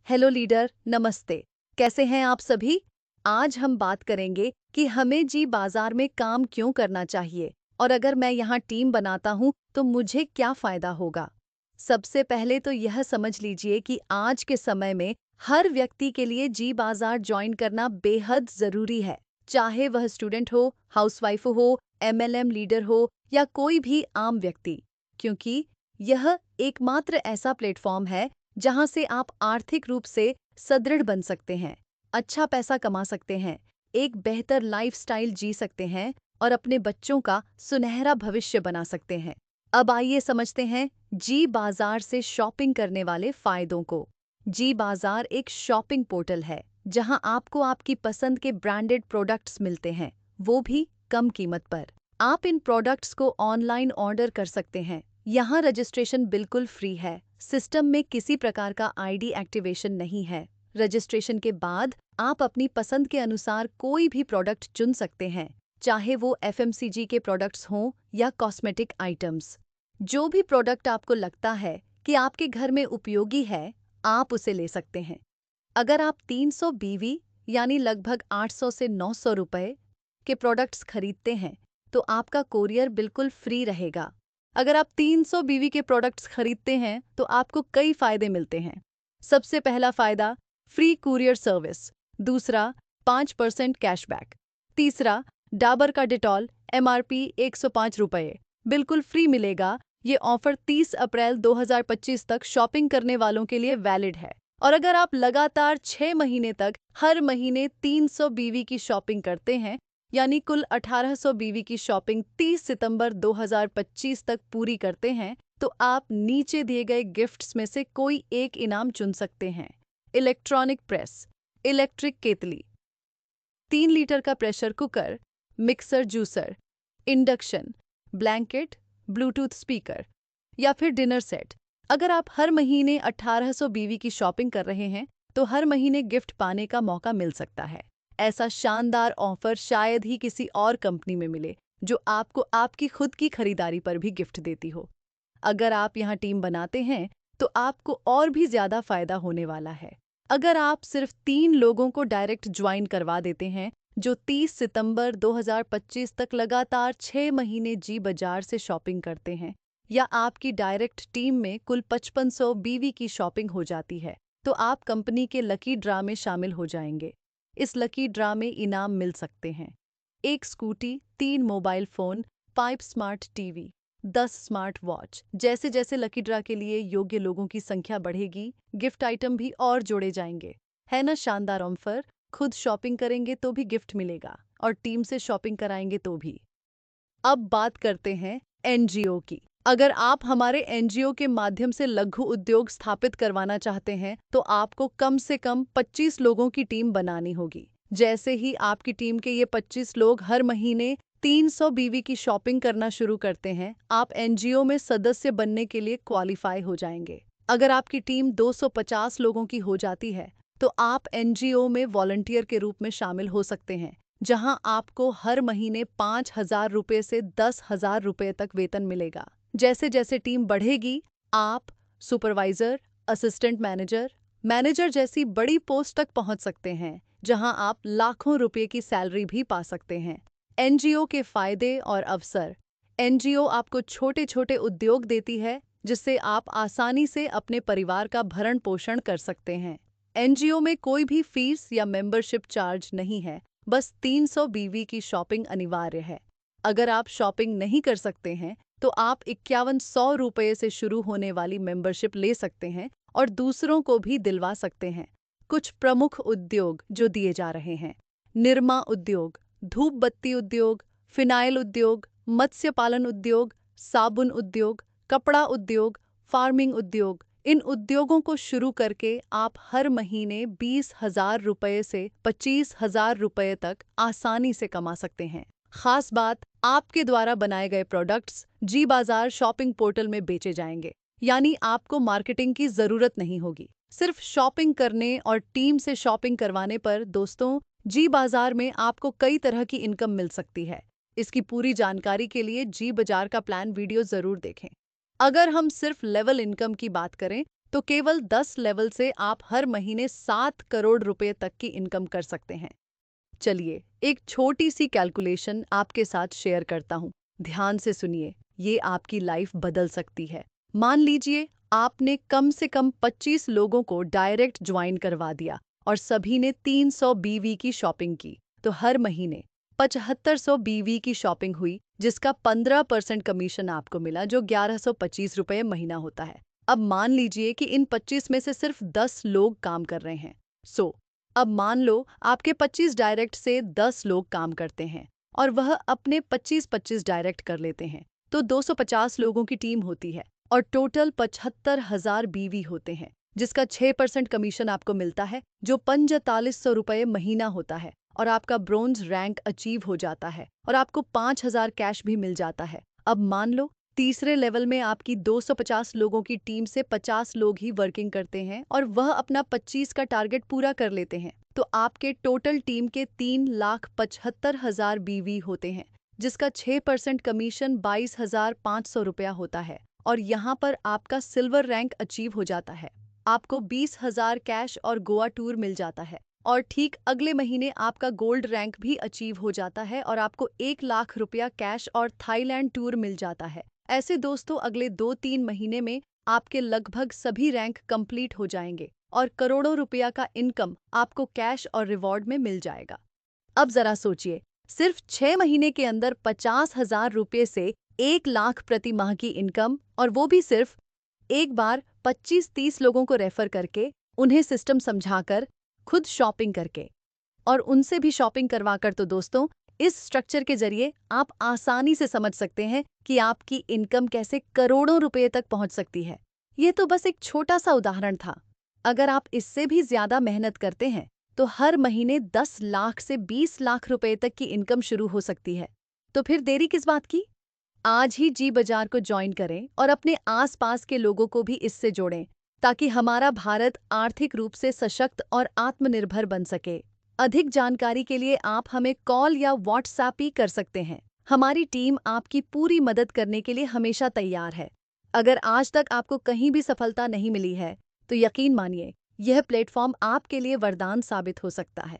Hello leader, नमस्ते। कैसे हैं आप सभी? आज हम बात करेंगे कि हमें जी बाजार में काम क्यों करना चाहिए और अगर मैं यहाँ टीम बनाता हूँ तो मुझे क्या फायदा होगा। सबसे पहले तो यह समझ लीजिए कि आज के समय में हर व्यक्ति के लिए जी बाजार ज्वाइन करना बेहद जरूरी है। चाहे वह स्टूडेंट हो, हाउसवाइफ हो, एमएलएम लीडर हो या कोई भी आम व्यक्ति, क्योंकि यह एकमात्र ऐसा प्लेटफॉर्म है जहां से आप आर्थिक रूप से सुदृढ़ बन सकते हैं, अच्छा पैसा कमा सकते हैं, एक बेहतर लाइफस्टाइल जी सकते हैं और अपने बच्चों का सुनहरा भविष्य बना सकते हैं। अब आइए समझते हैं जी बाजार से शॉपिंग करने वाले फायदों को। जी बाजार एक शॉपिंग पोर्टल है जहां आपको आपकी पसंद के ब्रांडेड प्रोडक्ट्स मिलते हैं, वो भी कम कीमत पर। आप इन प्रोडक्ट्स को ऑनलाइन ऑर्डर कर सकते हैं। यहाँ रजिस्ट्रेशन बिल्कुल फ्री है। सिस्टम में किसी प्रकार का आईडी एक्टिवेशन नहीं है। रजिस्ट्रेशन के बाद आप अपनी पसंद के अनुसार कोई भी प्रोडक्ट चुन सकते हैं, चाहे वो एफएमसीजी के प्रोडक्ट्स हों या कॉस्मेटिक आइटम्स। जो भी प्रोडक्ट आपको लगता है कि आपके घर में उपयोगी है, आप उसे ले सकते हैं। अगर आप 300 बीवी यानी लगभग 800 से 900 रुपए के प्रोडक्ट्स खरीदते हैं, तो आपका कोरियर बिल्कुल फ्री रहेगा। अगर आप 300 बीवी के प्रोडक्ट्स खरीदते हैं तो आपको कई फायदे मिलते हैं। सबसे पहला फायदा, फ्री कुरियर सर्विस। दूसरा, 5% कैशबैक। तीसरा, डाबर का डिटॉल एमआरपी 105 रुपये बिल्कुल फ्री मिलेगा। ये ऑफर 30 अप्रैल 2025 तक शॉपिंग करने वालों के लिए वैलिड है। और अगर आप लगातार 6 महीने तक हर महीने 300 बीवी की शॉपिंग करते हैं, यानी कुल 1800 बीवी की शॉपिंग 30 सितंबर 2025 तक पूरी करते हैं, तो आप नीचे दिए गए गिफ्ट्स में से कोई एक इनाम चुन सकते हैं। इलेक्ट्रॉनिक प्रेस, इलेक्ट्रिक केतली, 3 लीटर का pressure cooker, mixer juicer, induction, blanket, Bluetooth speaker या फिर डिनर सेट। अगर आप हर महीने 1800 बीवी की शॉपिंग कर रहे हैं, तो हर महीने गिफ्ट पाने का मौका मिल सकता है। ऐसा शानदार ऑफर शायद ही किसी और कंपनी में मिले जो आपको आपकी खुद की खरीदारी पर भी गिफ्ट देती हो। अगर आप यहाँ टीम बनाते हैं तो आपको और भी ज्यादा फायदा होने वाला है। अगर आप सिर्फ 3 लोगों को डायरेक्ट ज्वाइन करवा देते हैं जो 30 सितंबर 2025 तक लगातार 6 महीने जी बाजार से शॉपिंग करते हैं, या आपकी डायरेक्ट टीम में कुल 5500 बीवी की शॉपिंग हो जाती है, तो आप कंपनी के लकी ड्रा में शामिल हो जाएंगे। इस लकी ड्रा में इनाम मिल सकते हैं: 1 scooty, 3 mobile phone, 5 smart TV, 10 smart watch. जैसे जैसे लकी ड्रा के लिए योग्य लोगों की संख्या बढ़ेगी, गिफ्ट आइटम भी और जोड़े जाएंगे। है ना शानदार ऑफर? खुद शॉपिंग करेंगे तो भी गिफ्ट मिलेगा और टीम से शॉपिंग कराएंगे तो भी। अब बात करते हैं एनजीओ की। अगर आप हमारे एनजीओ के माध्यम से लघु उद्योग स्थापित करवाना चाहते हैं, तो आपको कम से कम 25 लोगों की टीम बनानी होगी। जैसे ही आपकी टीम के ये 25 लोग हर महीने 300 बीवी की शॉपिंग करना शुरू करते हैं, आप एनजीओ में सदस्य बनने के लिए क्वालिफाई हो जाएंगे। अगर आपकी टीम 250 लोगों की हो जाती है, तो आप एनजीओ में वॉलंटियर के रूप में शामिल हो सकते हैं, जहां आपको हर महीने 5,000 रुपये से 10,000 रुपये तक वेतन मिलेगा। जैसे जैसे टीम बढ़ेगी, आप सुपरवाइजर, असिस्टेंट मैनेजर, मैनेजर जैसी बड़ी पोस्ट तक पहुंच सकते हैं, जहां आप लाखों रुपए की सैलरी भी पा सकते हैं। एनजीओ के फायदे और अवसर। एनजीओ आपको छोटे छोटे उद्योग देती है जिससे आप आसानी से अपने परिवार का भरण पोषण कर सकते हैं। एनजीओ में कोई भी फीस या मेंबरशिप चार्ज नहीं है, बस 300 बीवी की शॉपिंग अनिवार्य है। अगर आप शॉपिंग नहीं कर सकते हैं, तो आप 5100 रुपये से शुरू होने वाली मेंबरशिप ले सकते हैं और दूसरों को भी दिलवा सकते हैं। कुछ प्रमुख उद्योग जो दिए जा रहे हैं: निरमा उद्योग, धूप बत्ती उद्योग, फिनाइल उद्योग, मत्स्य पालन उद्योग, साबुन उद्योग, कपड़ा उद्योग, फार्मिंग उद्योग। इन उद्योगों को शुरू करके आप हर महीने 20,000 रुपये से 25,000 रुपये तक आसानी से कमा सकते हैं। खास बात, आपके द्वारा बनाए गए प्रोडक्ट्स जी बाजार शॉपिंग पोर्टल में बेचे जाएंगे, यानी आपको मार्केटिंग की जरूरत नहीं होगी। सिर्फ शॉपिंग करने और टीम से शॉपिंग करवाने पर दोस्तों, जी बाजार में आपको कई तरह की इनकम मिल सकती है। इसकी पूरी जानकारी के लिए जी बाजार का प्लान वीडियो जरूर देखें। अगर हम सिर्फ लेवल इनकम की बात करें, तो केवल 10 लेवल से आप हर महीने 7 करोड़ रुपए तक की इनकम कर सकते हैं। चलिए, एक छोटी सी कैलकुलेशन आपके साथ शेयर करता हूँ। ध्यान से सुनिए, ये आपकी लाइफ बदल सकती है। मान लीजिए आपने कम से कम 25 लोगों को डायरेक्ट ज्वाइन करवा दिया और सभी ने 300 बीवी की शॉपिंग की, तो हर महीने 7500 बीवी की शॉपिंग हुई, जिसका 15% कमीशन आपको मिला, जो 1125 रुपये महीना होता है। अब मान लीजिए कि इन 25 में से सिर्फ 10 लोग काम कर रहे हैं। अब मान लो आपके 25 डायरेक्ट से 10 लोग काम करते हैं और वह अपने 25-25 डायरेक्ट कर लेते हैं, तो 250 लोगों की टीम होती है और टोटल 75,000 बीवी होते हैं, जिसका 6% कमीशन आपको मिलता है, जो 4500 रुपये महीना होता है, और आपका ब्रोंज रैंक अचीव हो जाता है और आपको 5000 कैश भी मिल जाता है। अब मान लो तीसरे लेवल में आपकी 250 लोगों की टीम से 50 लोग ही वर्किंग करते हैं और वह अपना 25 का टारगेट पूरा कर लेते हैं, तो आपके टोटल टीम के 3,75,000 बीवी होते हैं, जिसका 6% कमीशन 22,500 रुपया होता है, और यहाँ पर आपका सिल्वर रैंक अचीव हो जाता है। आपको 20,000 कैश और गोवा टूर मिल जाता है, और ठीक अगले महीने आपका गोल्ड रैंक भी अचीव हो जाता है और आपको 1 लाख रुपया कैश और थाईलैंड टूर मिल जाता है। ऐसे दोस्तों, अगले 2-3 महीने में आपके लगभग सभी रैंक कंप्लीट हो जाएंगे और करोड़ों रुपया का इनकम आपको कैश और रिवॉर्ड में मिल जाएगा। अब जरा सोचिए, सिर्फ 6 महीने के अंदर 50,000 रुपये से 1 लाख प्रति माह की इनकम, और वो भी सिर्फ एक बार 25-30 लोगों को रेफर करके, उन्हें सिस्टम समझाकर, खुद शॉपिंग करके और उनसे भी शॉपिंग करवाकर। तो दोस्तों, इस स्ट्रक्चर के जरिए आप आसानी से समझ सकते हैं कि आपकी इनकम कैसे करोड़ों रुपए तक पहुंच सकती है। ये तो बस एक छोटा सा उदाहरण था। अगर आप इससे भी ज्यादा मेहनत करते हैं, तो हर महीने 10 लाख से 20 लाख रुपए तक की इनकम शुरू हो सकती है। तो फिर देरी किस बात की? आज ही जी बाजार को ज्वाइन करें और अपने आसपास के लोगों को भी इससे जोड़ें, ताकि हमारा भारत आर्थिक रूप से सशक्त और आत्मनिर्भर बन सके। अधिक जानकारी के लिए आप हमें कॉल या व्हाट्सएप ही कर सकते हैं। हमारी टीम आपकी पूरी मदद करने के लिए हमेशा तैयार है। अगर आज तक आपको कहीं भी सफलता नहीं मिली है, तो यकीन मानिए, यह प्लेटफॉर्म आपके लिए वरदान साबित हो सकता है।